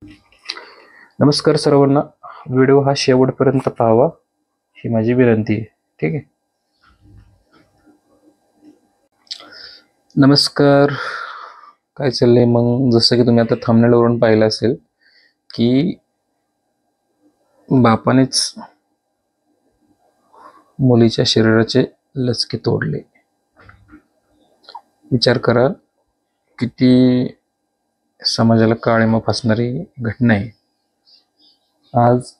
नमस्कार सर्वांना. व्हिडिओ हा शेवटपर्यंत पाहावा ही माझी विनंती आहे. ठीक आहे. नमस्कार. काय चाललंय मग? जसं की तुम्ही आता थंबनेलवरून पाहिलं असेल की बापानेच मुलीच्या शरीराचे लचके तोडले. विचार करा, किती समाजाला काळिमा फासणारी घटना आहे. आज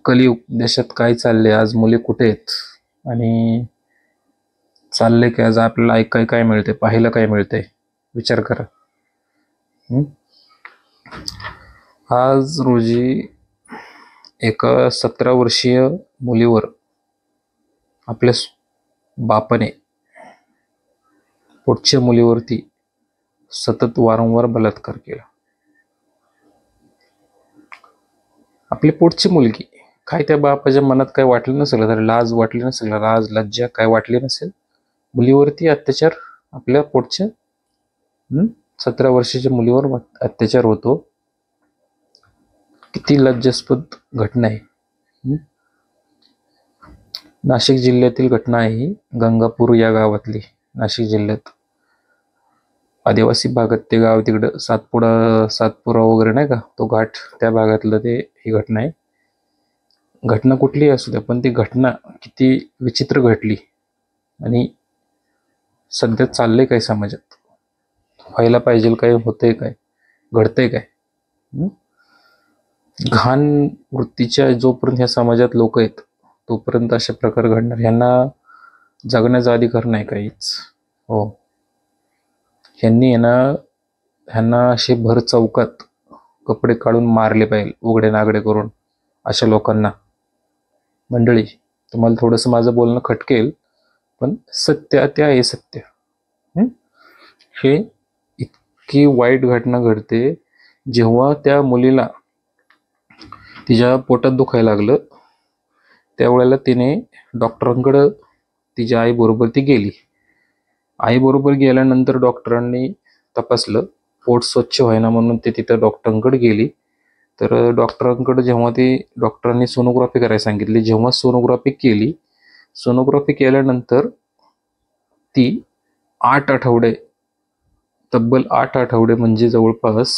कलियुग, देशात काय चालले, आज मुली कुठे आहेत आणि चालले काय, आज आपल्याला ऐकाय काय मिळते, पाहायला काय मिळते, विचार करा. आज रोजी एका 17 वर्षीय मुलीवर आपल्या बापाने पोटच्या मुलीवरती सतत वारंवार बलात्कार केला. आपली पोटची मुलगी, काय त्या बापाच्या मनात काय वाटलं नसेल, तर लाज वाटली नसेल, लाज लज्जा काय वाटली नसेल, मुलीवरती अत्याचार, आपल्या पोटच्या 17 वर्षाच्या मुलीवर अत्याचार होतो. किती लज्जास्पद घटना आहे. नाशिक जिल्ह्यातील घटना आहे. गंगापूर या गावातली, नाशिक जिल्ह्यात आदिवासी भागात ते गाव, तिकडं सातपुरा वगैरे नाही का, तो घाट, त्या भागातलं ते ही घटना आहे. घटना कुठलीही असू द्या, पण ती घटना किती विचित्र घडली आणि सध्या चाललंय काय समाजात, व्हायला पाहिजे काय, होतंय काय, घडतंय काय. घाण वृत्तीच्या जोपर्यंत ह्या समाजात लोक आहेत तोपर्यंत अशा प्रकार घडणार. ह्यांना जगण्याचा अधिकार नाही काहीच. हो, ह्यांना असे भर चौकात कपडे काढून मारले पाहिजे, उघडे नागडे करून. अशा लोकांना, मंडळी, तुम्हाला थोडंसं माझं बोलणं खटकेल, पण सत्य ते आहे. सत्य हे इतकी वाईट घटना घडते जेव्हा त्या मुलीला तिच्या पोटात दुखायला लागलं, त्यावेळेला तिने डॉक्टरांकडं तिच्या आईबरोबर ती गेली. आईबरोबर गेल्यानंतर डॉक्टरांनी तपासलं, पोट स्वच्छ व्हायना म्हणून ते तिथं डॉक्टरांकडे गेली. तर डॉक्टरांकडे जेव्हा डॉक्टरांनी सोनोग्राफी करायला सांगितली, जेव्हा सोनोग्राफी केली, सोनोग्राफी केल्यानंतर ती 8 आठवडे, तब्बल 8 आठवडे म्हणजे जवळपास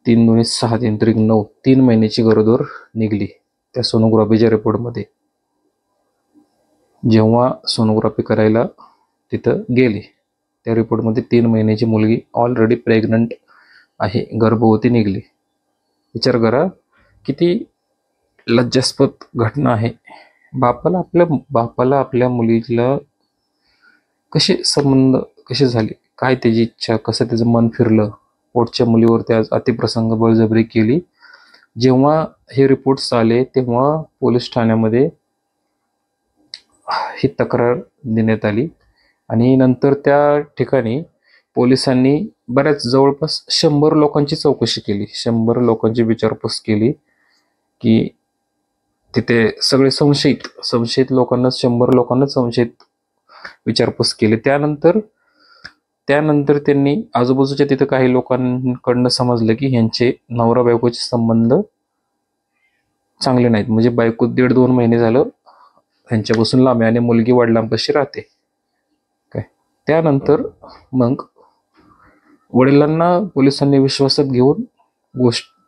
3 दुणे 6 3 त्रिक 9, 3 महिन्याची गरोदर निघली त्या सोनोग्राफीच्या रिपोर्टमध्ये. जेव्हा सोनोग्राफी करायला तिथं गेले, त्या रिपोर्टमध्ये 3 महिन्याची मुलगी ऑलरेडी प्रेग्नंट आहे, गर्भवती निघली. विचार करा, किती लज्जास्पद घटना आहे. बापाला आपल्या मुलीला संबंध कसे झाले, काय त्याची इच्छा, कसं त्याचं मन फिरलं, पोटच्या मुलीवरती आज अतिप्रसंग, बळजबरी केली. जेव्हा हे रिपोर्ट्स आले तेव्हा पोलीस ठाण्यामध्ये ही तक्रार देण्यात आली आणि नंतर त्या ठिकाणी पोलिसांनी बऱ्याच, जवळपास 100 लोकांची चौकशी केली, 100 लोकांची विचारपूस केली, की तिथे सगळे संशयित लोकांना, 100 लोकांना संशयित विचारपूस केली. त्यानंतर त्यांनी आजूबाजूच्या तिथं काही लोकांकडनं समजलं की ह्यांचे नवरा बायकोचे संबंध चांगले नाहीत, म्हणजे बायको 1.5-2 महिने झालं ह्यांच्यापासून लांब आहे आणि मुलगी वडिलांपाशी राहते. काय त्यानंतर मग वडिलांना पोलिसांनी विश्वासात घेऊन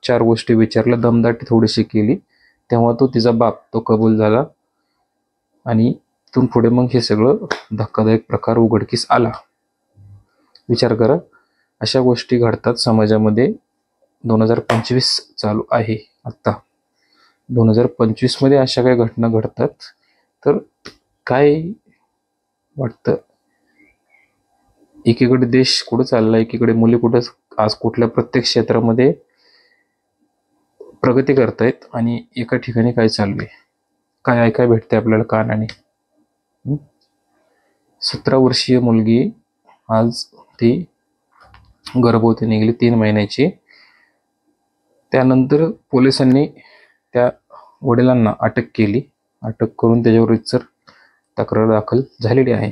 4 गोष्टी विचारल्या, दमदाटी थोडीशी केली, तेव्हा तिचा बाप कबूल झाला आणि तिथून पुढे मग हे सगळं धक्कादायक प्रकार उघडकीस आला. विचार करा, अशा गोष्टी घडतात समाजामध्ये. 2025 चालू आहे, आत्ता 2025 मध्ये अशा काही घटना घडतात, तर काय वाटतं? एकीकडे देश कुठं चाललाय, एकीकडे मुली कुठं आज कुठल्या प्रत्येक क्षेत्रामध्ये प्रगती करतायत आणि एका ठिकाणी काय चाललंय, काय ऐकाय भेटते आपल्याला कानाने. 17 वर्षीय मुलगी आज ती गर्भवती निघाली, 3 महिन्याची. त्यानंतर पोलिसांनी त्या वडिलांना अटक केली. अटक करून त्याच्यावर रितसर तक्रार दाखल झालेली आहे.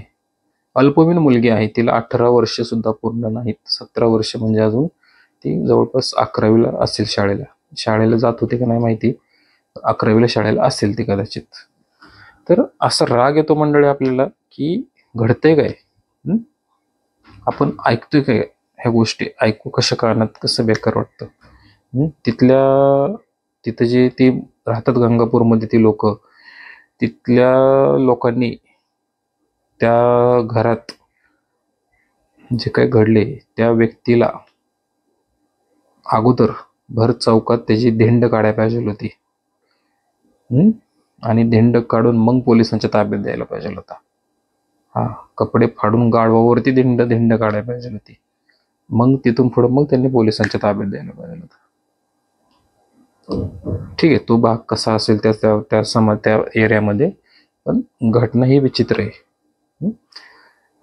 अल्पवयीन मुलगी आहे, तिला 18 वर्ष सुद्धा पूर्ण नाहीत. 17 वर्ष म्हणजे अजून ती जवळपास 11वीला असेल, शाळेला जात होते का नाही माहिती, 11वीला शाळेला असेल ती कदाचित. तर असा राग येतो मंडळी आपल्याला की घडतंय काय, आपण ऐकतोय काय, ह्या गोष्टी ऐकू कशा कानात कसं बेकार वाटतं. तिथं जे ती राहतात गंगापूरमध्ये ती लोक, तिथल्या लोकांनी त्या घरात जे काही घडले त्या व्यक्तीला अगोदर भर चौकात त्याची धिंड काढायला पाहिजे होती, आणि धिंड काढून मग पोलिसांच्या ताब्यात द्यायला पाहिजे होता. कपडे फाडून गाढवावरती धिंड काढायला पाहिजे होती, मग तिथून पुढे मग त्यांनी पोलिसांच्या ताब्यात द्यायला पाहिजे होता. ठीक आहे, तो भाग कसा असेल त्या एरियामध्ये, पण घटना ही विचित्र आहे.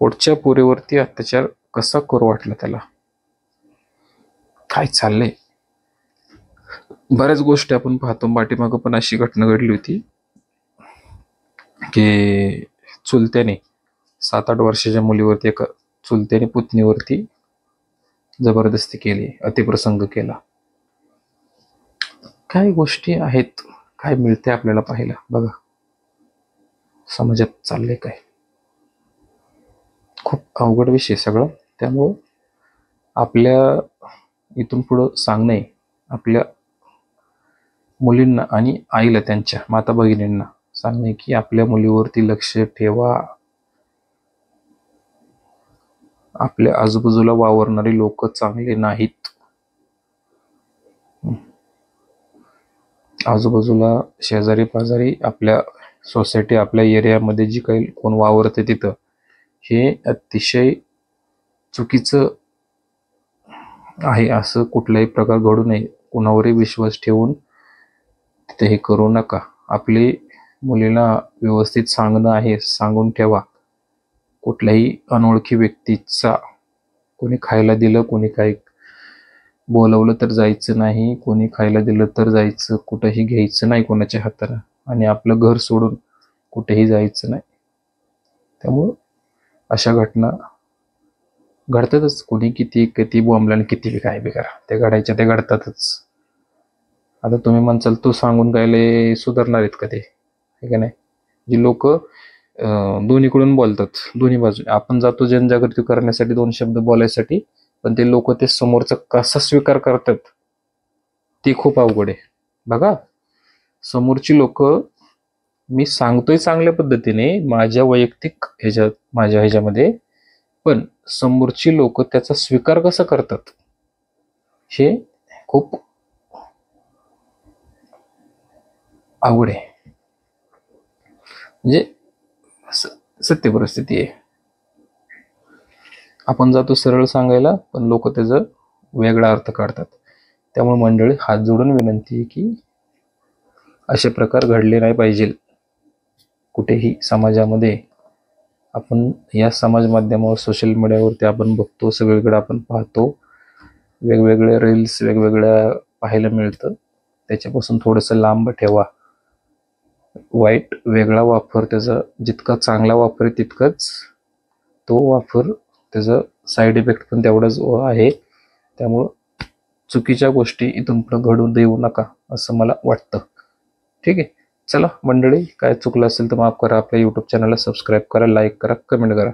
पोटच्या पोरीवरती अत्याचार कसा करू वाटला त्याला, काय चाललंय. बऱ्याच गोष्टी आपण पाहतो. पाठीमागं पण अशी घटना घडली होती की चुलत्याने 7-8 वर्षाच्या मुलीवरती, एका चुलत्याने पुतणीवरती जबरदस्ती केली, अतिप्रसंग केला. काय गोष्टी आहेत, काय मिळते आपल्याला पाहायला. बघा समाजात चाललंय काय, खूप अवघड विषय सगळं. त्यामुळं आपल्या इथून पुढं सांगणे, आपल्या मुलींना आणि आईला, त्यांच्या माता भगिनींना सांगणे की आपल्या मुलीवरती लक्ष ठेवा. आपल्या आजूबाजूला वावरणारी लोक चांगले नाहीत. आजूबाजूला शेजारी पाजारी, आपल्या सोसायटी, आपल्या एरियामध्ये जी काही कोण वावरते तिथं, हे अतिशय चुकीचं आहे. असं कुठलाही प्रकार घडू नये. कोणावरही विश्वास ठेवून तिथे हे करू नका. आपली मुलीला व्यवस्थित सांगणं आहे, सांगून ठेवा. कुठल्याही अनोळखी व्यक्तीचा, कोणी खायला दिलं, कोणी काही बोलवलं तर जायचं नाही, कोणी खायला दिलं तर जायचं, कुठंही घ्यायचं नाही कोणाच्या हातानं, आणि आपलं घर सोडून कुठेही जायचं नाही. त्यामुळं अशा घटना घडतातच. कोणी किती बोंबला आणि किती काय बी करा, ते घडायच्या ते घडतातच. आता तुम्ही म्हणसाल तू सांगून काय सुधारणार आहेत का ते, हे का नाही. जी लोक दोन्हीकडून बोलतात, दोन्ही बाजू. आपण जातो जनजागृती करण्यासाठी, 2 शब्द बोलायसाठी, पण ते लोक ते समोरचा कसा स्वीकार करतात ते खूप अवघड आहे. बघा, समोरची लोक, मी सांगतोय चांगल्या पद्धतीने माझ्या वैयक्तिक माझ्या ह्याच्यामध्ये, पण समोरची लोक त्याचा स्वीकार कसा करतात हे खूप अवघड आहे. म्हणजे सत्य परिस्थिती आहे. आपण जातो सरळ सांगायला, पण लोक त्याचा वेगळा अर्थ काढतात. त्यामुळे मंडळी, हात जोडून विनंती आहे की असे प्रकार घडले नाही पाहिजे कुठेही समाजामध्ये. आपण या समाज माध्यमावर, सोशल मीडियावरती आपण बघतो, सगळीकडे आपण पाहतो, वेगवेगळे रील्स वेगवेगळ्या पाहायला मिळतं. त्याच्यापासून थोडंसं लांब ठेवा. वाईट वेगळा वापर, त्याचा जितका चांगला वापर आहे तितकाच तो वापर, त्याचा साईड इफेक्ट पण तेवढाच आहे. त्यामुळं चुकीच्या गोष्टी इथून पुढे घडू देऊ नका, असं मला वाटतं. ठीक आहे, चला मंडळी, काय चुकलं असेल तर माफ करा. आपल्या यूट्यूब चॅनलला सबस्क्राईब करा, लाईक करा, कमेंट करा.